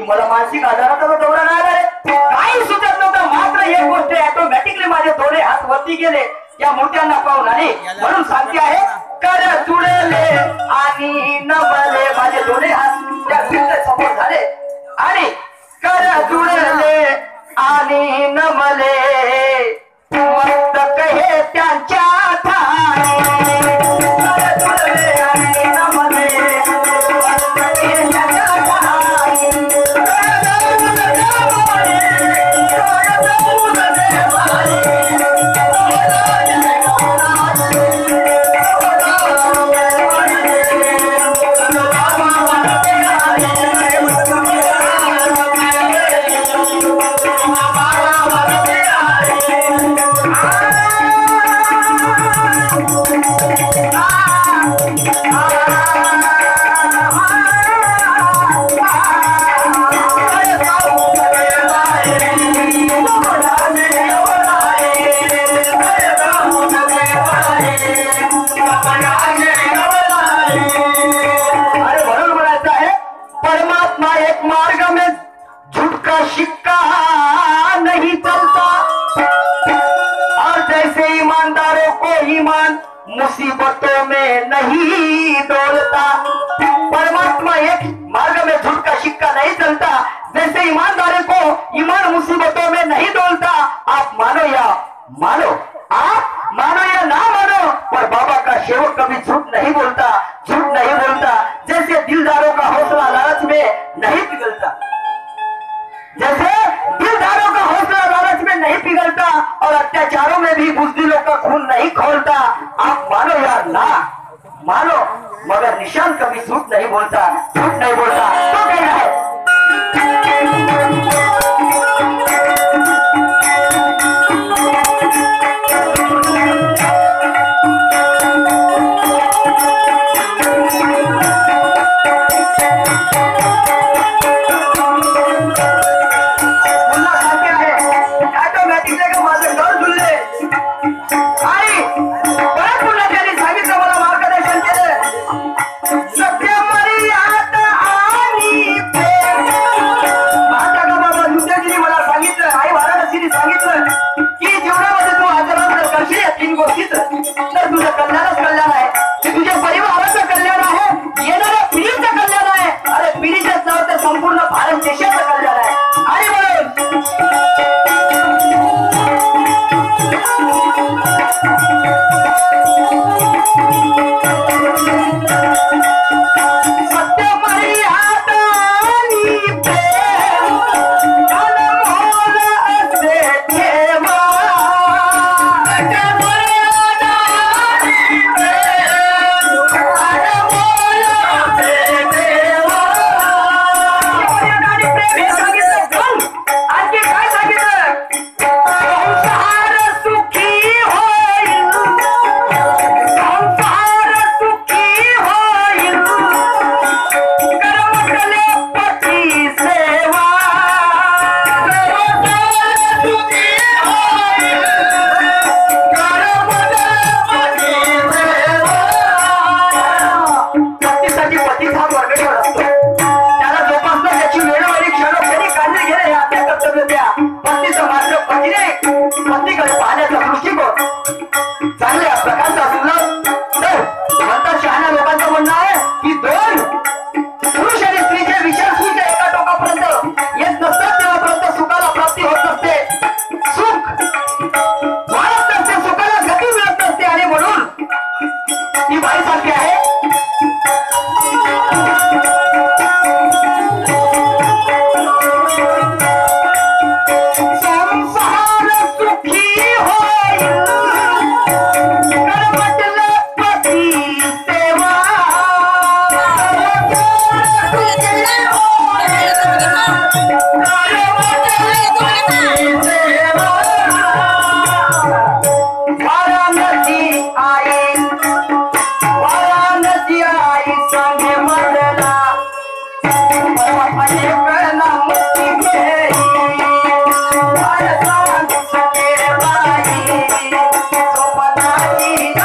मला मानसिक आजाराचा दौरा नाही आला काही सुचत नव्हतं मात्र एक गोष्ट ऑटोमॅटिकली माझे थोडे हात वरती गेले त्या मूर्त्यांना पाहून आणि म्हणून सांगते आहे कर जुळले आणि नमले माझे दोन्ही हात त्या भिंत समोर झाले आणि कर जुळले आणि नमले मस्तक हे त्यांच्या मुसीबतों में नहीं डोलता। परमात्मा एक मार्ग में झूठ का सिक्का नहीं चलता। जैसे ईमानदारों को ईमान मुसीबतों में नहीं डोलता। आप मानो या मानो, आप मानो या ना मानो, पर बाबा का सेवक कभी झूठ नहीं बोलता, झूठ नहीं बोलता। जैसे दिलदारों का हौसला लालच में नहीं पिघलता, जैसे दिलदारों का हौसला लालच में नहीं पिघलता और अत्याचारों में भी बुज़दिलों का खून नहीं खोलता। आप मानो या ना मानो, मगर निशान कभी झूठ नहीं बोलता, झूठ नहीं बोलता। तो कहना है तर तुझं कल्याणच कल्याण आहे, तुझ्या परिवाराचं कल्याण आहे, येणाऱ्या पिढीचं कल्याण आहे, अरे पिढीच्याच नाव तर संपूर्ण भारत देशाचं कल्याण आहे। आणि म्हणून ती बाई सांगते आहे संसार सुखी होईल कर्मटलं पती सेवा वाराणसी आई संगे मरला परमात्मा मुक्ती घेई भारताला सके बाई सोपनाची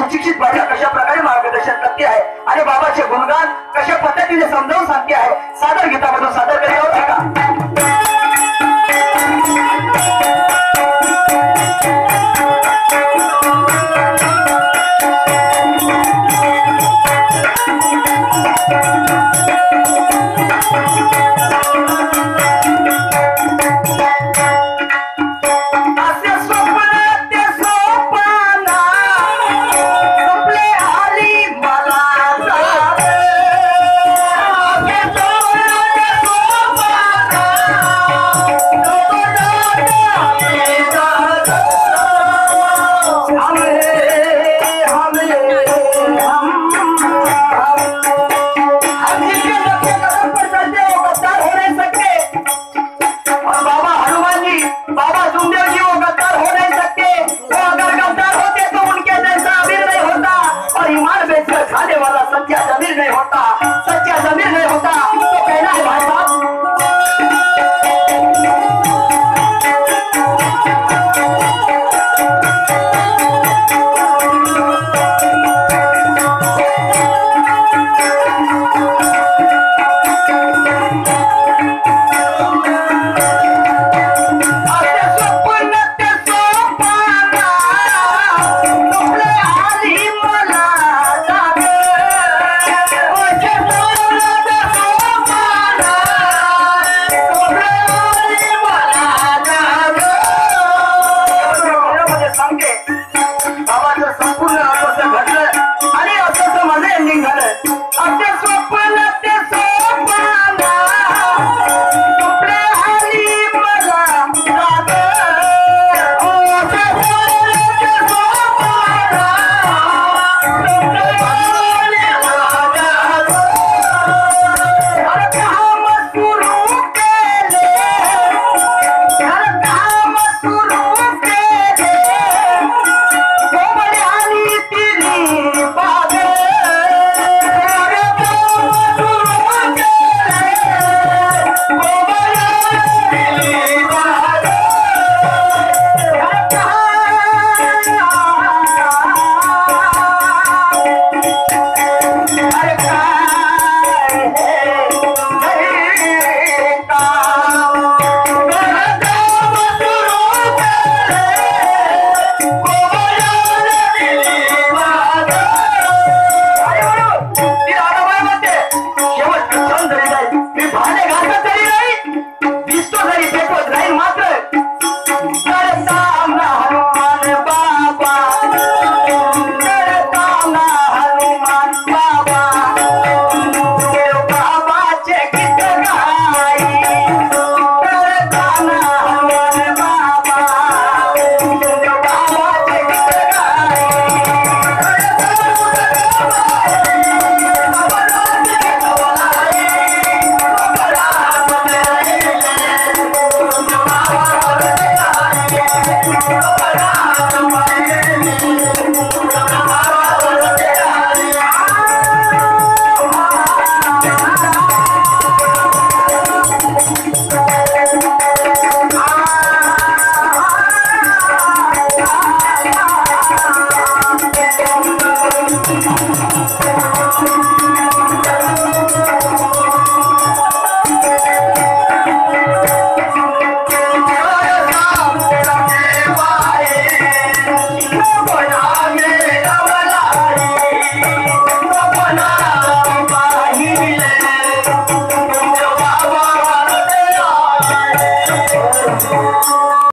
सुशिक्षित बाईला कशा प्रकारे मार्गदर्शन करते आहे आणि बाबाचे गुणगान कशा पद्धतीने समजावून सांगते आहे सादर गीतामधून सादर करीत आहोत का